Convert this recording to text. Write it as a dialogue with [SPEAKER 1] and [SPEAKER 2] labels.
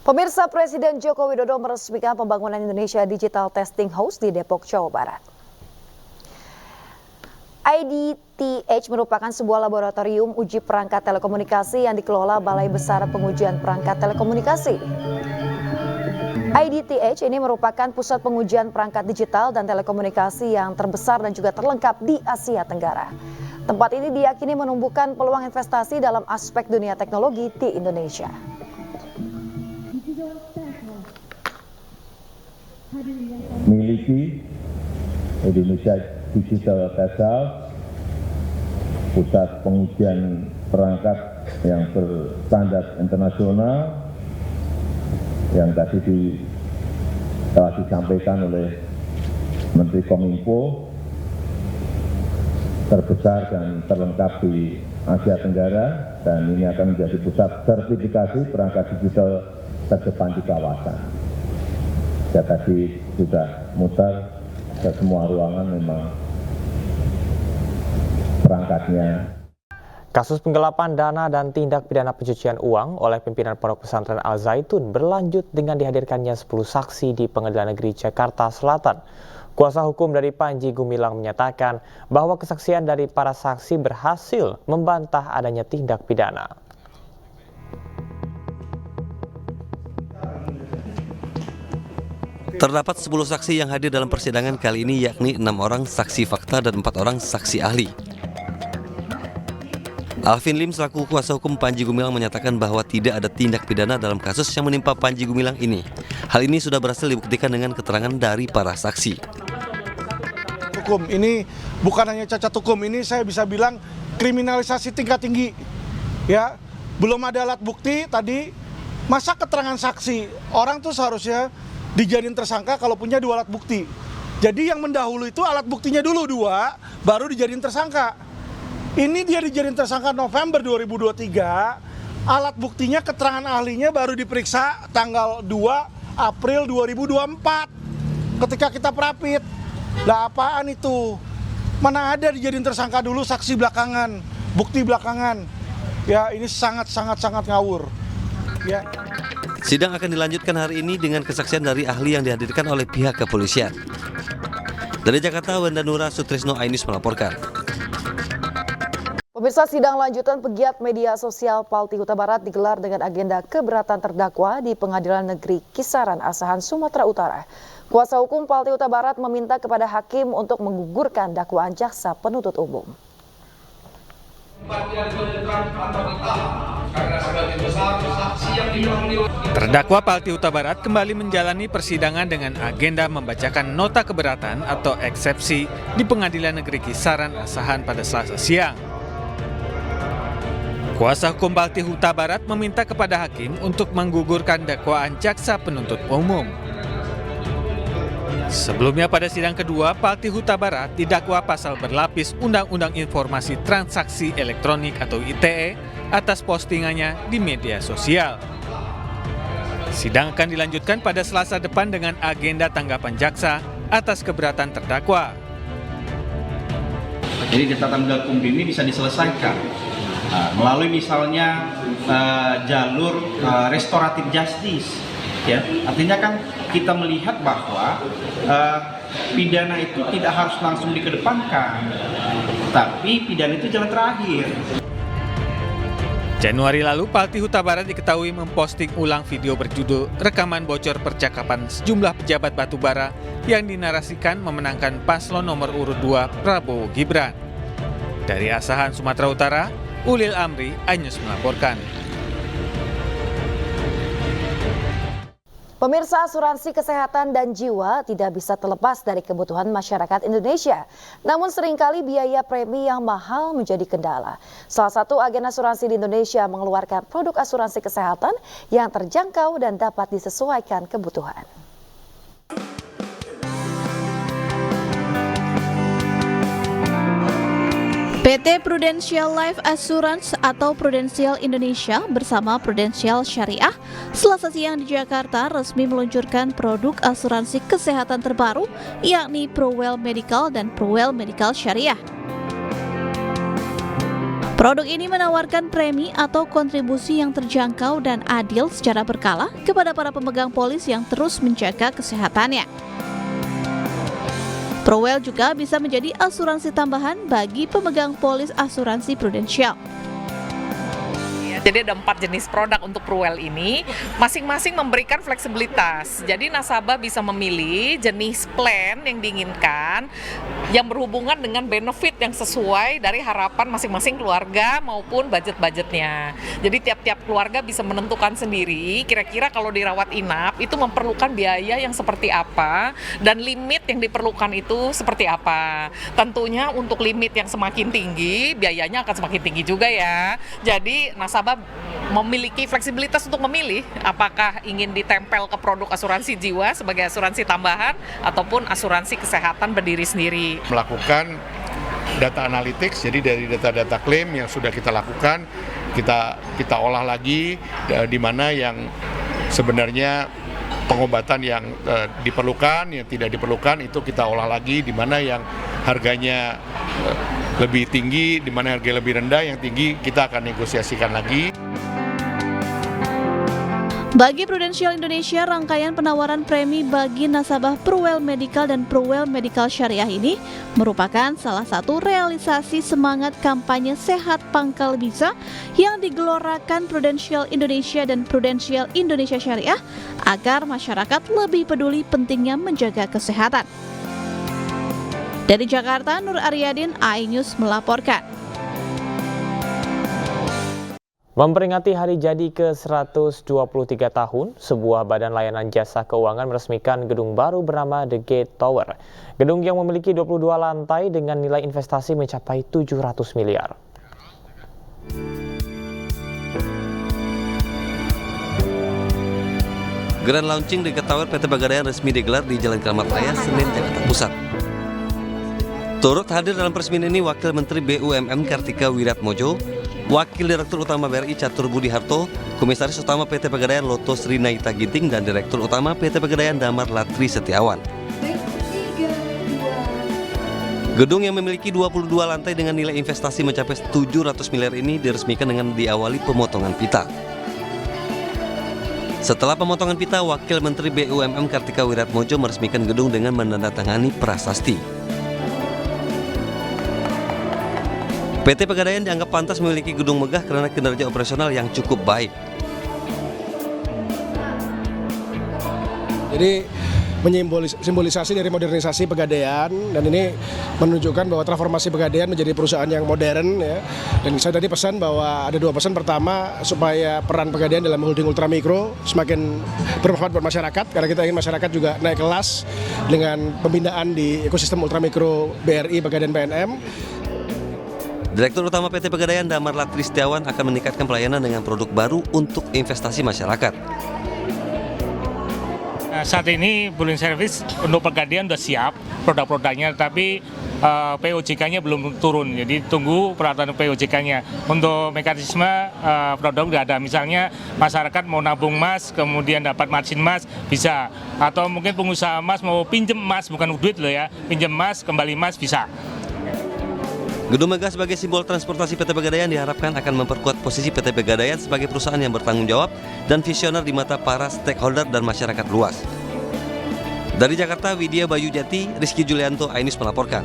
[SPEAKER 1] Pemirsa, Presiden Joko Widodo meresmikan pembangunan Indonesia Digital Testing House di Depok, Jawa Barat. IDTH merupakan sebuah laboratorium uji perangkat telekomunikasi yang dikelola Balai Besar Pengujian Perangkat Telekomunikasi. IDTH ini merupakan pusat pengujian perangkat digital dan telekomunikasi yang terbesar dan juga terlengkap di Asia Tenggara. Tempat ini diyakini menumbuhkan peluang investasi dalam aspek dunia teknologi di Indonesia.
[SPEAKER 2] Memiliki Indonesia Digital Test House, pusat pengujian perangkat yang berstandar internasional yang tadi telah disampaikan oleh Menteri Kominfo, terbesar dan terlengkap di Asia Tenggara, dan ini akan menjadi pusat sertifikasi perangkat digital terdepan di kawasan. Saya tadi sudah muter ke semua ruangan, memang perangkatnya.
[SPEAKER 3] Kasus penggelapan dana dan tindak pidana pencucian uang oleh pimpinan Pondok Pesantren Al Zaitun berlanjut dengan dihadirkannya 10 saksi di Pengadilan Negeri Jakarta Selatan. Kuasa hukum dari Panji Gumilang menyatakan bahwa kesaksian dari para saksi berhasil membantah adanya tindak pidana.
[SPEAKER 4] Terdapat 10 saksi yang hadir dalam persidangan kali ini, yakni 6 orang saksi fakta dan 4 orang saksi ahli. Alvin Lim selaku kuasa hukum Panji Gumilang menyatakan bahwa tidak ada tindak pidana dalam kasus yang menimpa Panji Gumilang ini. Hal ini sudah berhasil dibuktikan dengan keterangan dari para saksi.
[SPEAKER 5] Hukum ini bukan hanya cacat hukum, ini saya bisa bilang kriminalisasi tingkat tinggi. Ya, belum ada alat bukti tadi, masa keterangan saksi? Orang tuh seharusnya dijadiin tersangka kalau punya 2 alat bukti. Jadi yang mendahului itu alat buktinya dulu 2, baru dijadiin tersangka. Ini dia dijadiin tersangka November 2023, alat buktinya keterangan ahlinya baru diperiksa tanggal 2 April 2024 ketika kita perapit. Lah apaan itu? Mana ada dijadiin tersangka dulu, saksi belakangan, bukti belakangan. Ya ini sangat ngawur. Ya.
[SPEAKER 4] Sidang akan dilanjutkan hari ini dengan kesaksian dari ahli yang dihadirkan oleh pihak kepolisian. Dari Jakarta, Wenda Nura Sutrisno Ainus melaporkan.
[SPEAKER 1] Pemirsa, sidang lanjutan pegiat media sosial Palti Huta Barat digelar dengan agenda keberatan terdakwa di Pengadilan Negeri Kisaran Asahan, Sumatera Utara. Kuasa hukum Palti Huta Barat meminta kepada hakim untuk menggugurkan dakwaan jaksa penuntut umum.
[SPEAKER 6] Terdakwa Palti Huta Barat kembali menjalani persidangan dengan agenda membacakan nota keberatan atau eksepsi di Pengadilan Negeri Kisaran Asahan pada Selasa siang. Kuasa hukum Palti Huta Barat meminta kepada hakim untuk menggugurkan dakwaan jaksa penuntut umum. Sebelumnya pada sidang kedua, Palti Huta Barat didakwa pasal berlapis Undang-Undang Informasi Transaksi Elektronik atau ITE atas postingannya di media sosial. Sidang akan dilanjutkan pada Selasa depan dengan agenda tanggapan jaksa atas keberatan terdakwa.
[SPEAKER 7] Jadi catatan hukum ini bisa diselesaikan melalui misalnya jalur restoratif justice. Ya, artinya kan kita melihat bahwa pidana itu tidak harus langsung dikedepankan, tapi pidana itu jalan terakhir.
[SPEAKER 6] Januari lalu, Palti Huta Barat diketahui memposting ulang video berjudul Rekaman Bocor Percakapan Sejumlah Pejabat Batubara yang dinarasikan memenangkan paslon nomor urut 2 Prabowo Gibran. Dari Asahan, Sumatera Utara, Ulil Amri, Ainus melaporkan.
[SPEAKER 1] Pemirsa, asuransi kesehatan dan jiwa tidak bisa terlepas dari kebutuhan masyarakat Indonesia. Namun seringkali biaya premi yang mahal menjadi kendala. Salah satu agen asuransi di Indonesia mengeluarkan produk asuransi kesehatan yang terjangkau dan dapat disesuaikan kebutuhan.
[SPEAKER 8] PT Prudential Life Assurance atau Prudential Indonesia bersama Prudential Syariah Selasa siang di Jakarta resmi meluncurkan produk asuransi kesehatan terbaru yakni ProWell Medical dan ProWell Medical Syariah. Produk ini menawarkan premi atau kontribusi yang terjangkau dan adil secara berkala kepada para pemegang polis yang terus menjaga kesehatannya. Pruwell juga bisa menjadi asuransi tambahan bagi pemegang polis asuransi prudensial.
[SPEAKER 9] Jadi ada 4 jenis produk untuk Pruwell ini, masing-masing memberikan fleksibilitas. Jadi nasabah bisa memilih jenis plan yang diinginkan, yang berhubungan dengan benefit yang sesuai dari harapan masing-masing keluarga maupun budget-budgetnya. Jadi tiap-tiap keluarga bisa menentukan sendiri, kira-kira kalau dirawat inap itu memerlukan biaya yang seperti apa, dan limit yang diperlukan itu seperti apa. Tentunya untuk limit yang semakin tinggi, biayanya akan semakin tinggi juga ya. Jadi nasabah memiliki fleksibilitas untuk memilih apakah ingin ditempel ke produk asuransi jiwa sebagai asuransi tambahan ataupun asuransi kesehatan berdiri sendiri.
[SPEAKER 10] Melakukan data analytics, jadi dari data-data klaim yang sudah kita lakukan, kita olah lagi di mana yang sebenarnya pengobatan yang diperlukan, yang tidak diperlukan itu kita olah lagi, di mana yang harganya lebih tinggi, di mana harga lebih rendah, yang tinggi kita akan negosiasikan lagi.
[SPEAKER 8] Bagi Prudential Indonesia, rangkaian penawaran premi bagi nasabah Pruwell Medical dan Pruwell Medical Syariah ini merupakan salah satu realisasi semangat kampanye Sehat Pangkal Bisa yang digelorakan Prudential Indonesia dan Prudential Indonesia Syariah agar masyarakat lebih peduli pentingnya menjaga kesehatan. Dari Jakarta, Nur Aryadin, iNews melaporkan.
[SPEAKER 3] Memperingati hari jadi ke-123 tahun, sebuah badan layanan jasa keuangan meresmikan gedung baru bernama The Gate Tower. Gedung yang memiliki 22 lantai dengan nilai investasi mencapai 700 miliar.
[SPEAKER 4] Grand launching The Gate Tower PT Pegadaian resmi digelar di Jalan Keramat Raya, Senen, Jakarta Pusat. Turut hadir dalam peresmian ini Wakil Menteri BUMN Kartika Wiratmojo, Wakil Direktur Utama BRI Catur Budi Harto, Komisaris Utama PT Pegadaian Loto Sri Naita Ginting, dan Direktur Utama PT Pegadaian Damar Latri Setiawan. Gedung yang memiliki 22 lantai dengan nilai investasi mencapai 700 miliar ini diresmikan dengan diawali pemotongan pita. Setelah pemotongan pita, Wakil Menteri BUMN Kartika Wiratmojo meresmikan gedung dengan menandatangani prasasti. PT Pegadaian dianggap pantas memiliki gedung megah karena kinerja operasional yang cukup baik.
[SPEAKER 5] Jadi simbolisasi dari modernisasi Pegadaian, dan ini menunjukkan bahwa transformasi Pegadaian menjadi perusahaan yang modern ya. Dan saya tadi pesan bahwa ada 2 pesan. Pertama, supaya peran Pegadaian dalam holding ultramikro semakin bermanfaat buat masyarakat, karena kita ingin masyarakat juga naik kelas dengan pembinaan di ekosistem ultramikro BRI Pegadaian PNM.
[SPEAKER 4] Direktur Utama PT Pegadaian Damar Latri Setiawan akan meningkatkan pelayanan dengan produk baru untuk investasi masyarakat.
[SPEAKER 11] Saat ini pooling service untuk Pegadaian sudah siap produk-produknya, tapi POJK-nya belum turun, jadi tunggu peraturan POJK-nya. Untuk mekanisme produk sudah ada, misalnya masyarakat mau nabung emas, kemudian dapat margin emas, bisa. Atau mungkin pengusaha emas mau pinjem emas, bukan duit loh ya, pinjem emas, kembali emas, bisa.
[SPEAKER 4] Gedung megah sebagai simbol transportasi PT Pegadaian diharapkan akan memperkuat posisi PT Pegadaian sebagai perusahaan yang bertanggung jawab dan visioner di mata para stakeholder dan masyarakat luas. Dari Jakarta, Widya Bayu Jati, Rizky Julianto, iNews melaporkan.